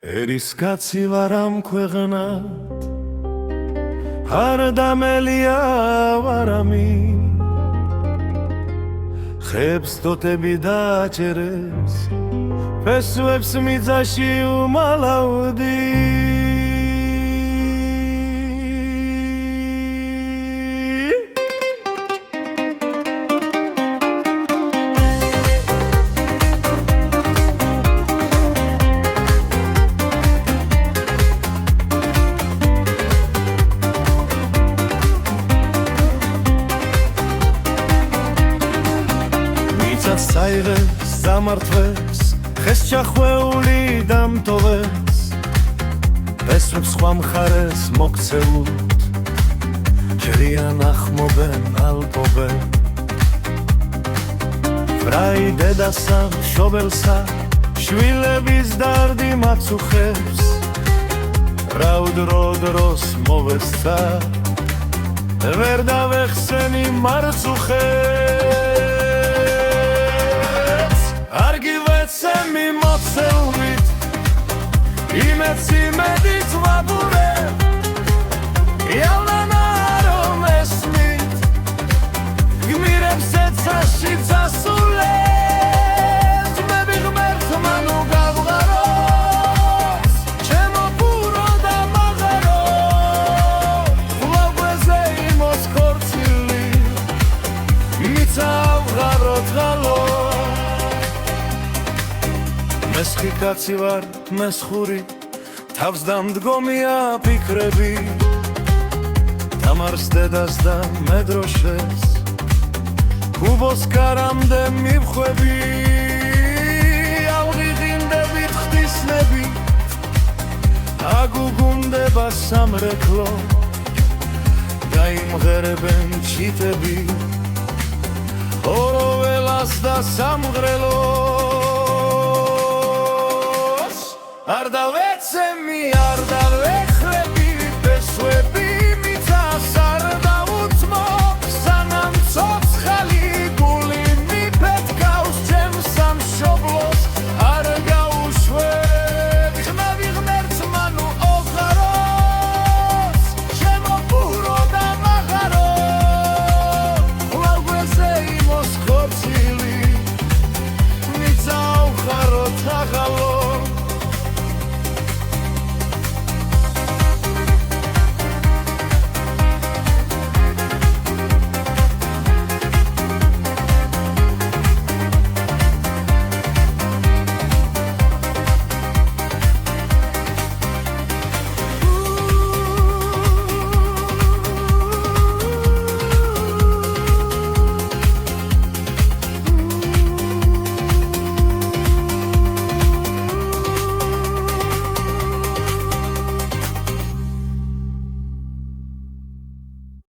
ერის კაცი ვარ ამ ქვეყნად, არ დამელია ვარამი, ხებს თოთები დააჭერებს, ფესვებს მიწაში უმალავდი. საიღებს დამართვებს, ხეს ჩახვეული დამტოვებს, ფესვებს სხვა მხარეს მოქცეულ, ჯერიან ახმობენ ალპობენ. ბრაი დედასა, მშობელსა, შვილების დარდი მაცუხებს, რაუდრო დროს მოვესცა, ვერ დავეხსენი მარწუხებს. Argivetsemi mocelvit, imets imedit vabure, Yalanarom esmit, gmirebs etsashi zasulet, mebi gmert manu gavgaros, chemo puro da magaro, vlaveze imos kortsili, mitsa avgarot galo. მესხი კაცი ვარ, მესხური, თავს დამდგომია ფიქრები, დამარს დედას და მედროშეს, კუბოს კარამდე მივხვები, ავღიღინდებით ხდისნები, აგუგუნდება სამრეკლო, გაიმღერებენ ჩიტები, ოროველას და სამღრელო. არ დავეცემი, არ დავეხლებ